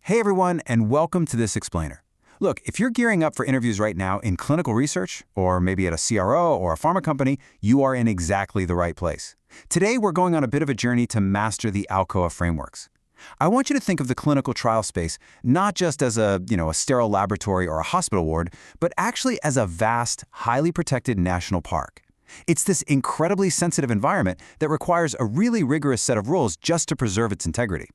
Hey everyone, and welcome to this explainer. Look, if you're gearing up for interviews right now in clinical research, or maybe at a CRO or a pharma company, you are in exactly the right place. Today, we're going on a bit of a journey to master the ALCOA frameworks. I want you to think of the clinical trial space not just as a sterile laboratory or a hospital ward, but actually as a vast, highly protected national park. It's this incredibly sensitive environment that requires a really rigorous set of rules just to preserve its integrity.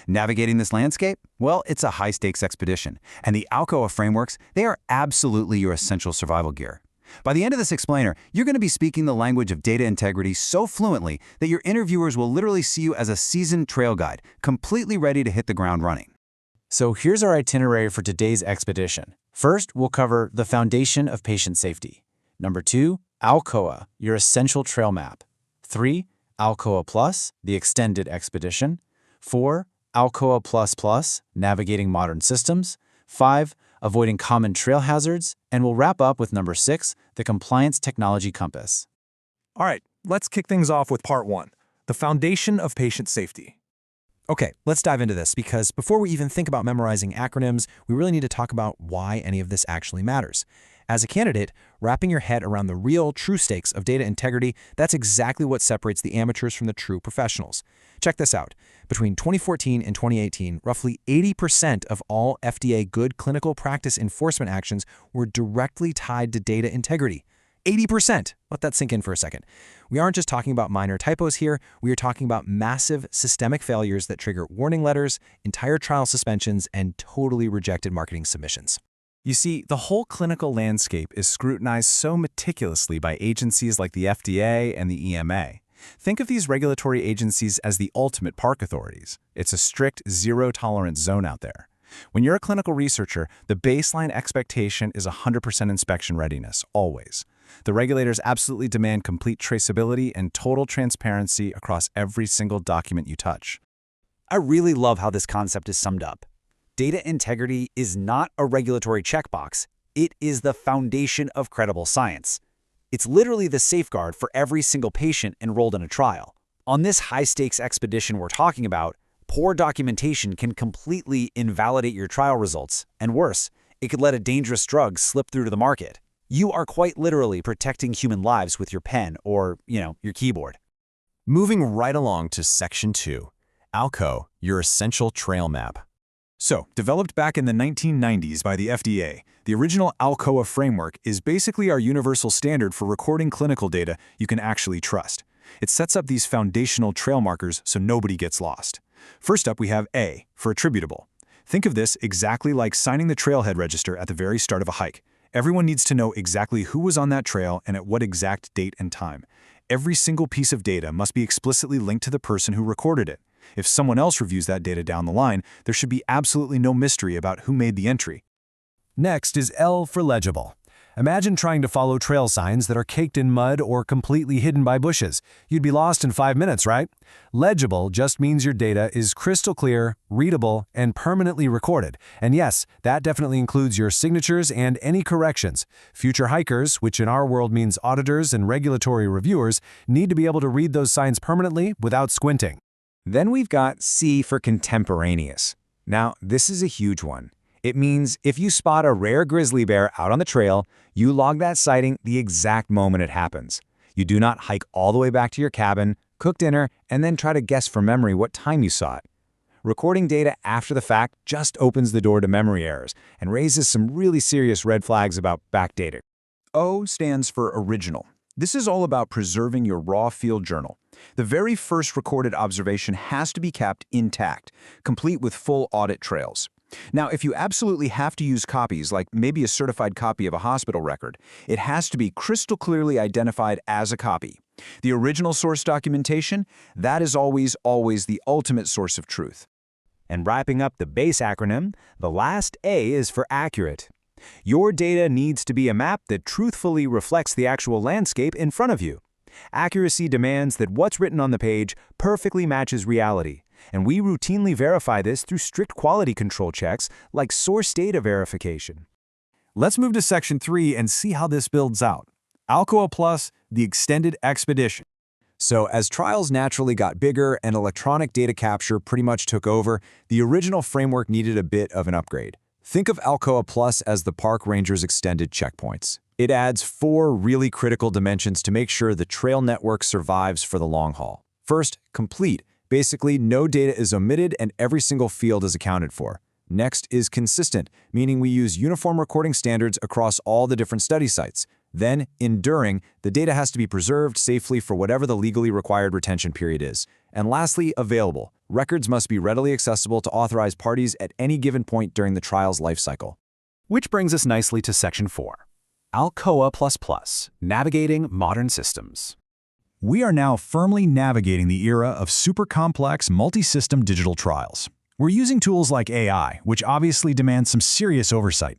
Navigating this landscape? Well, it's a high-stakes expedition, and the ALCOA frameworks, they are absolutely your essential survival gear. By the end of this explainer, you're going to be speaking the language of data integrity so fluently that your interviewers will literally see you as a seasoned trail guide, completely ready to hit the ground running. So here's our itinerary for today's expedition. First, we'll cover the foundation of patient safety. Number 2, ALCOA, your essential trail map. 3, ALCOA Plus, the extended expedition. 4, ALCOA++, navigating modern systems. 5, avoiding common trail hazards. And we'll wrap up with number 6, the compliance technology compass. All right, let's kick things off with part 1, the foundation of patient safety. Okay, let's dive into this because before we even think about memorizing acronyms, we really need to talk about why any of this actually matters. As a candidate, wrapping your head around the real, true stakes of data integrity, that's exactly what separates the amateurs from the true professionals. Check this out. Between 2014 and 2018, roughly 80% of all FDA good clinical practice enforcement actions were directly tied to data integrity. 80%! Let that sink in for a second. We aren't just talking about minor typos here, we are talking about massive systemic failures that trigger warning letters, entire trial suspensions, and totally rejected marketing submissions. You see, the whole clinical landscape is scrutinized so meticulously by agencies like the FDA and the EMA. Think of these regulatory agencies as the ultimate park authorities. It's a strict zero-tolerance zone out there. When you're a clinical researcher, the baseline expectation is 100% inspection readiness, always. The regulators absolutely demand complete traceability and total transparency across every single document you touch. I really love how this concept is summed up. Data integrity is not a regulatory checkbox. It is the foundation of credible science. It's literally the safeguard for every single patient enrolled in a trial. On this high-stakes expedition we're talking about, poor documentation can completely invalidate your trial results, and worse, it could let a dangerous drug slip through to the market. You are quite literally protecting human lives with your pen or, your keyboard. Moving right along to Section 2, ALCOA, your essential trail map. So, developed back in the 1990s by the FDA, the original ALCOA framework is basically our universal standard for recording clinical data you can actually trust. It sets up these foundational trail markers so nobody gets lost. First up, we have A, for attributable. Think of this exactly like signing the trailhead register at the very start of a hike. Everyone needs to know exactly who was on that trail and at what exact date and time. Every single piece of data must be explicitly linked to the person who recorded it. If someone else reviews that data down the line, there should be absolutely no mystery about who made the entry. Next is L for legible. Imagine trying to follow trail signs that are caked in mud or completely hidden by bushes. You'd be lost in 5 minutes, right? Legible just means your data is crystal clear, readable, and permanently recorded. And yes, that definitely includes your signatures and any corrections. Future hikers, which in our world means auditors and regulatory reviewers, need to be able to read those signs permanently without squinting. Then we've got C for contemporaneous. Now, this is a huge one. It means if you spot a rare grizzly bear out on the trail, you log that sighting the exact moment it happens. You do not hike all the way back to your cabin, cook dinner, and then try to guess from memory what time you saw it. Recording data after the fact just opens the door to memory errors and raises some really serious red flags about backdating. O stands for original. This is all about preserving your raw field journal. The very first recorded observation has to be kept intact, complete with full audit trails. Now, if you absolutely have to use copies, like maybe a certified copy of a hospital record, it has to be crystal clearly identified as a copy. The original source documentation, that is always the ultimate source of truth. And wrapping up the base acronym, the last A is for accurate. Your data needs to be a map that truthfully reflects the actual landscape in front of you. Accuracy demands that what's written on the page perfectly matches reality, and we routinely verify this through strict quality control checks like source data verification. Let's move to Section 3 and see how this builds out. ALCOA Plus, the extended expedition. So as trials naturally got bigger and electronic data capture pretty much took over, the original framework needed a bit of an upgrade. Think of ALCOA Plus as the park ranger's extended checkpoints. It adds 4 really critical dimensions to make sure the trail network survives for the long haul. First, complete. Basically, no data is omitted and every single field is accounted for. Next is consistent, meaning we use uniform recording standards across all the different study sites. Then, enduring, the data has to be preserved safely for whatever the legally required retention period is. And lastly, available. Records must be readily accessible to authorized parties at any given point during the trial's lifecycle. Which brings us nicely to Section 4. ALCOA++, Navigating Modern Systems. We are now firmly navigating the era of super complex, multi-system digital trials. We're using tools like AI, which obviously demand some serious oversight.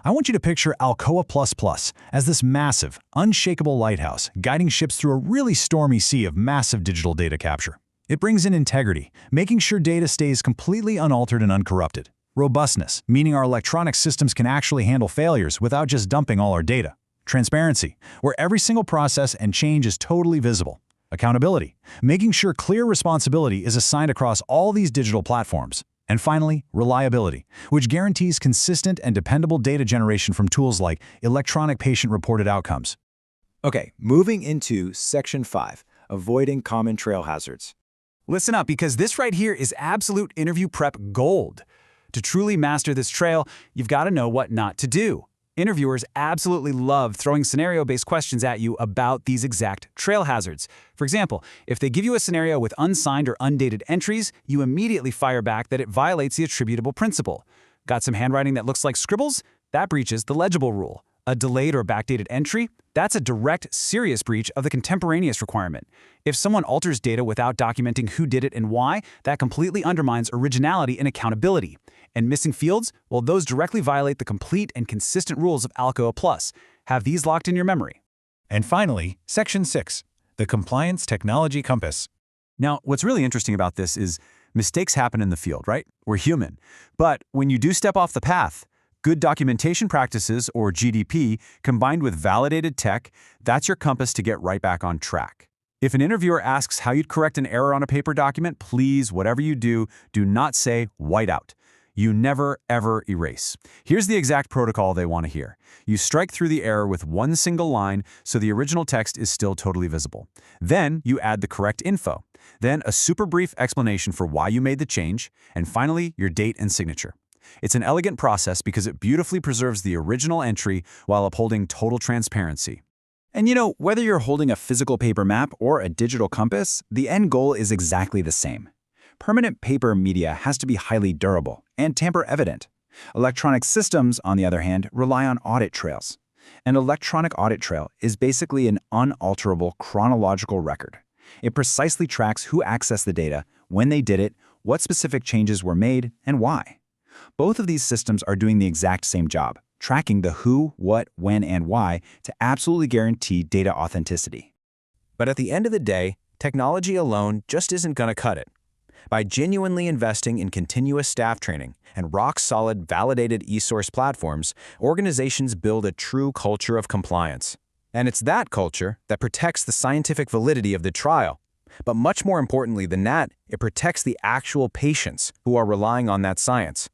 I want you to picture ALCOA++ as this massive, unshakable lighthouse guiding ships through a really stormy sea of massive digital data capture. It brings in integrity, making sure data stays completely unaltered and uncorrupted. Robustness, meaning our electronic systems can actually handle failures without just dumping all our data. Transparency, where every single process and change is totally visible. Accountability, making sure clear responsibility is assigned across all these digital platforms. And finally, reliability, which guarantees consistent and dependable data generation from tools like electronic patient-reported outcomes. Okay, moving into Section 5, Avoiding Common Trail Hazards. Listen up, because this right here is absolute interview prep gold. To truly master this trail, you've got to know what not to do. Interviewers absolutely love throwing scenario-based questions at you about these exact trail hazards. For example, if they give you a scenario with unsigned or undated entries, you immediately fire back that it violates the attributable principle. Got some handwriting that looks like scribbles? That breaches the Legible rule. A delayed or backdated entry? That's a direct, serious breach of the Contemporaneous requirement. If someone alters data without documenting who did it and why, that completely undermines originality and accountability. And missing fields? Well, those directly violate the complete and consistent rules of ALCOA+. Have these locked in your memory. And finally, Section 6, the Compliance Technology Compass. Now, what's really interesting about this is mistakes happen in the field, right? We're human. But when you do step off the path, good documentation practices, or GDP, combined with validated tech, that's your compass to get right back on track. If an interviewer asks how you'd correct an error on a paper document, please, whatever you do not say white out. You never, ever erase. Here's the exact protocol they want to hear. You strike through the error with one single line so the original text is still totally visible. Then you add the correct info. Then a super brief explanation for why you made the change. And finally, your date and signature. It's an elegant process because it beautifully preserves the original entry while upholding total transparency. And whether you're holding a physical paper map or a digital compass, the end goal is exactly the same. Permanent paper media has to be highly durable and tamper-evident. Electronic systems, on the other hand, rely on audit trails. An electronic audit trail is basically an unalterable chronological record. It precisely tracks who accessed the data, when they did it, what specific changes were made, and why. Both of these systems are doing the exact same job, tracking the who, what, when, and why to absolutely guarantee data authenticity. But at the end of the day, technology alone just isn't going to cut it. By genuinely investing in continuous staff training and rock-solid validated e-source platforms, organizations build a true culture of compliance. And it's that culture that protects the scientific validity of the trial. But much more importantly than that, it protects the actual patients who are relying on that science.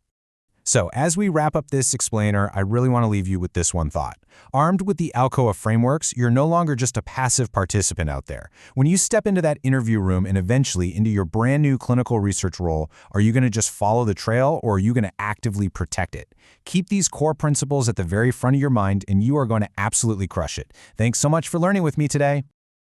So, as we wrap up this explainer, I really want to leave you with this one thought. Armed with the ALCOA frameworks, you're no longer just a passive participant out there. When you step into that interview room and eventually into your brand new clinical research role, are you going to just follow the trail or are you going to actively protect it? Keep these core principles at the very front of your mind and you are going to absolutely crush it. Thanks so much for learning with me today.